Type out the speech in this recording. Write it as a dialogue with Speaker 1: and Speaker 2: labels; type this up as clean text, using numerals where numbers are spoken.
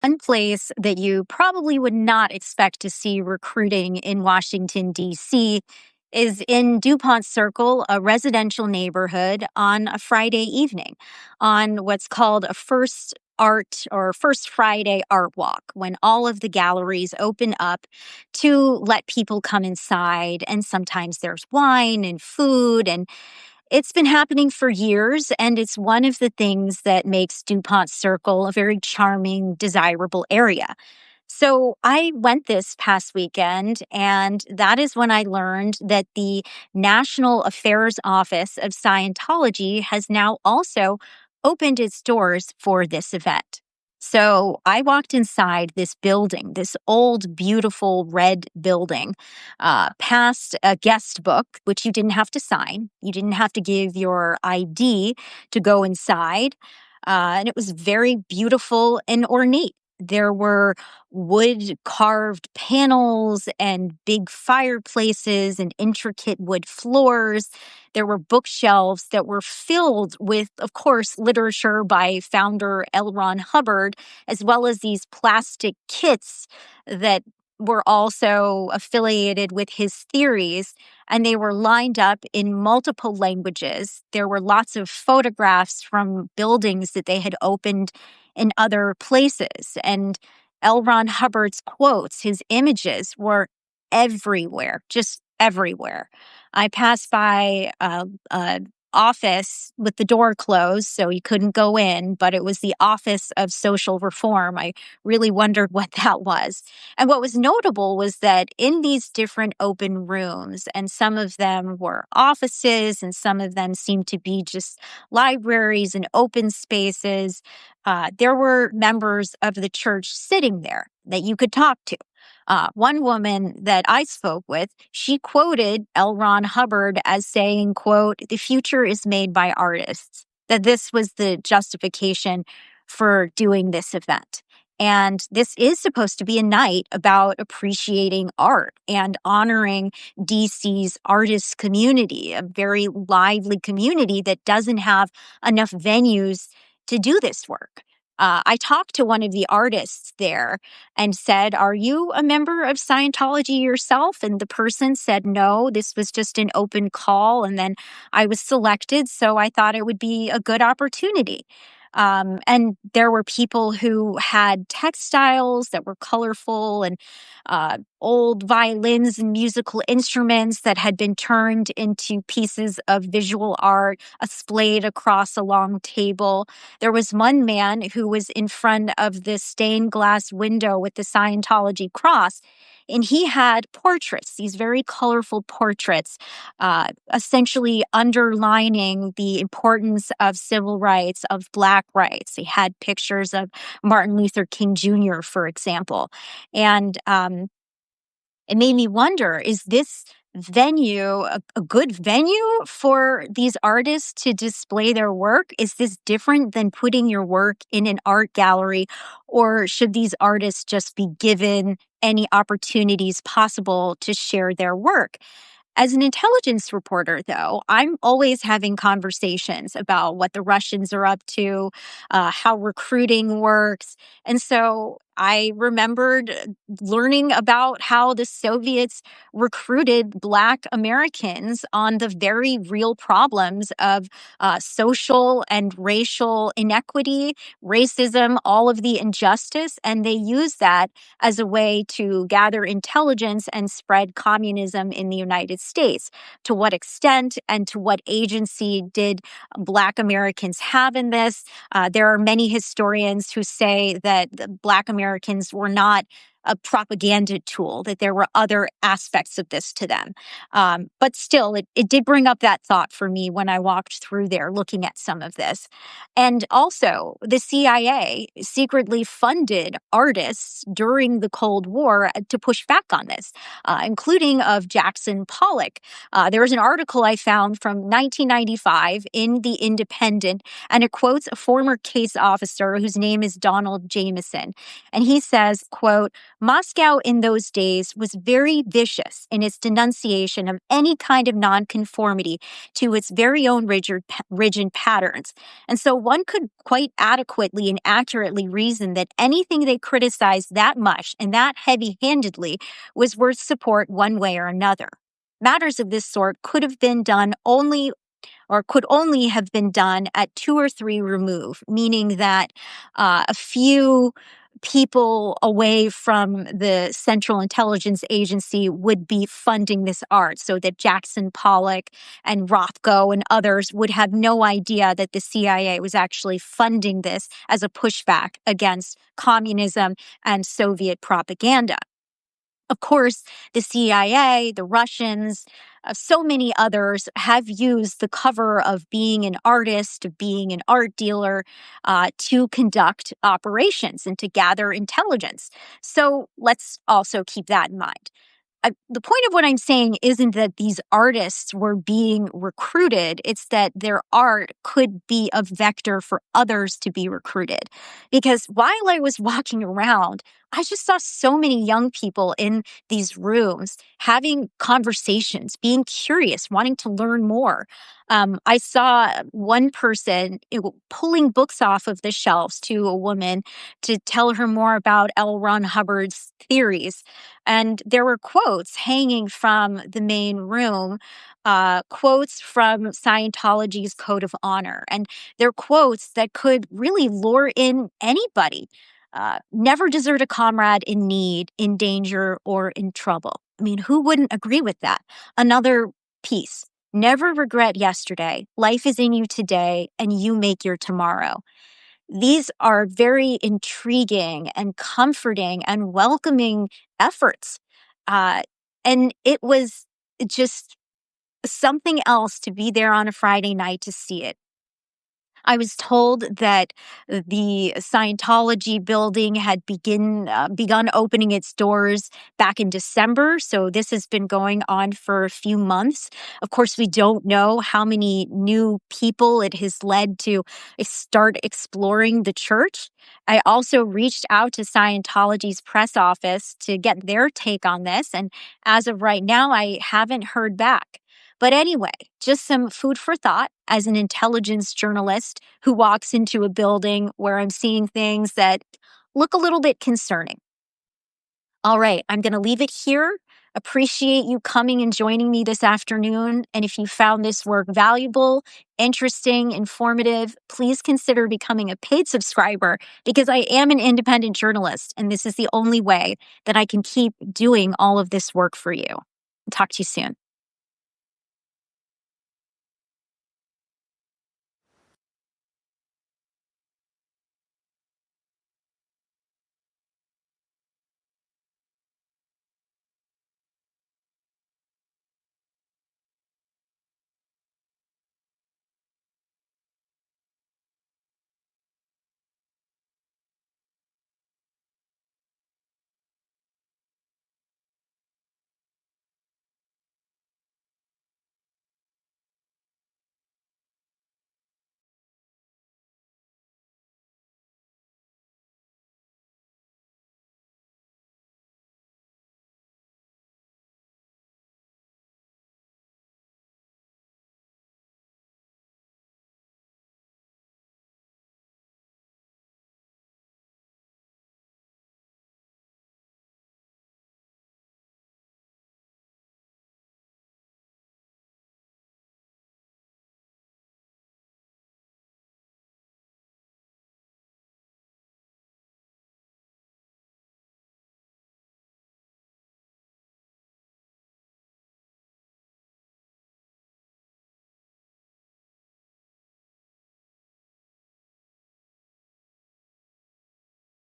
Speaker 1: One place that you probably would not expect to see recruiting in Washington, D.C. is in DuPont Circle, a residential neighborhood, on a Friday evening, on what's called a First Friday art walk, when all of the galleries open up to let people come inside. And sometimes there's wine and food, and it's been happening for years, and it's one of the things that makes DuPont Circle a very charming, desirable area. So I went this past weekend, and that is when I learned that the National Affairs Office of Scientology has now also opened its doors for this event. So I walked inside this building, this old, beautiful red building, past a guest book, which you didn't have to sign. You didn't have to give your ID to go inside. And it was very beautiful and ornate. There were wood carved panels and big fireplaces and intricate wood floors. There were bookshelves that were filled with, of course, literature by founder L. Ron Hubbard, as well as these plastic kits that were also affiliated with his theories, and they were lined up in multiple languages. There were lots of photographs from buildings that they had opened in other places. And L. Ron Hubbard's quotes, his images were everywhere, just everywhere. I passed by a office with the door closed, so you couldn't go in, but it was the Office of Social Reform. I really wondered what that was. And what was notable was that in these different open rooms, and some of them were offices, and some of them seemed to be just libraries and open spaces, there were members of the church sitting there that you could talk to. One woman that I spoke with, she quoted L. Ron Hubbard as saying, quote, "The future is made by artists," that this was the justification for doing this event. And this is supposed to be a night about appreciating art and honoring DC's artist community, a very lively community that doesn't have enough venues to do this work. I talked to one of the artists there and said, "Are you a member of Scientology yourself?" And the person said, "No, this was just an open call. And then I was selected, so I thought it would be a good opportunity." And there were people who had textiles that were colorful, and old violins and musical instruments that had been turned into pieces of visual art, splayed across a long table. There was one man who was in front of this stained glass window with the Scientology cross, and he had portraits, these very colorful portraits, essentially underlining the importance of civil rights, of Black rights. He had pictures of Martin Luther King Jr., for example. And it made me wonder, is this venue a good venue for these artists to display their work? Is this different than putting your work in an art gallery? Or should these artists just be given any opportunities possible to share their work? As an intelligence reporter, though, I'm always having conversations about what the Russians are up to, how recruiting works. And so I remembered learning about how the Soviets recruited Black Americans on the very real problems of social and racial inequity, racism, all of the injustice. And they used that as a way to gather intelligence and spread communism in the United States. To what extent and to what agency did Black Americans have in this? There are many historians who say that the Black Americans were not a propaganda tool, that there were other aspects of this to them. But still, it did bring up that thought for me when I walked through there looking at some of this. And also, the CIA secretly funded artists during the Cold War to push back on this, including of Jackson Pollock. There was an article I found from 1995 in The Independent, and it quotes a former case officer whose name is Donald Jameson. And he says, quote, Moscow in those days was very vicious in its denunciation of any kind of nonconformity to its very own rigid patterns. And so one could quite adequately and accurately reason that anything they criticized that much and that heavy handedly was worth support one way or another. Matters of this sort could have been done only or could only have been done at 2 or 3 remove, meaning that a few people away from the Central Intelligence Agency would be funding this art so that Jackson Pollock and Rothko and others would have no idea that the CIA was actually funding this as a pushback against communism and Soviet propaganda. Of course, the CIA, the Russians, so many others have used the cover of being an artist, of being an art dealer, to conduct operations and to gather intelligence. So let's also keep that in mind. The point of what I'm saying isn't that these artists were being recruited. It's that their art could be a vector for others to be recruited. Because while I was walking around, I just saw so many young people in these rooms having conversations, being curious, wanting to learn more. I saw one person pulling books off of the shelves to a woman to tell her more about L. Ron Hubbard's theories. And there were quotes hanging from the main room, quotes from Scientology's Code of Honor. And they're quotes that could really lure in anybody. Never desert a comrade in need, in danger, or in trouble. I mean, who wouldn't agree with that? Another piece. Never regret yesterday. Life is in you today, and you make your tomorrow. These are very intriguing and comforting and welcoming efforts. Uh, and it was just something else to be there on a Friday night to see it. I was told that the Scientology building had begun opening its doors back in December. So this has been going on for a few months. Of course, we don't know how many new people it has led to start exploring the church. I also reached out to Scientology's press office to get their take on this. And as of right now, I haven't heard back. But anyway, just some food for thought as an intelligence journalist who walks into a building where I'm seeing things that look a little bit concerning. All right, I'm going to leave it here. Appreciate you coming and joining me this afternoon. And if you found this work valuable, interesting, informative, please consider becoming a paid subscriber because I am an independent journalist and this is the only way that I can keep doing all of this work for you. Talk to you soon.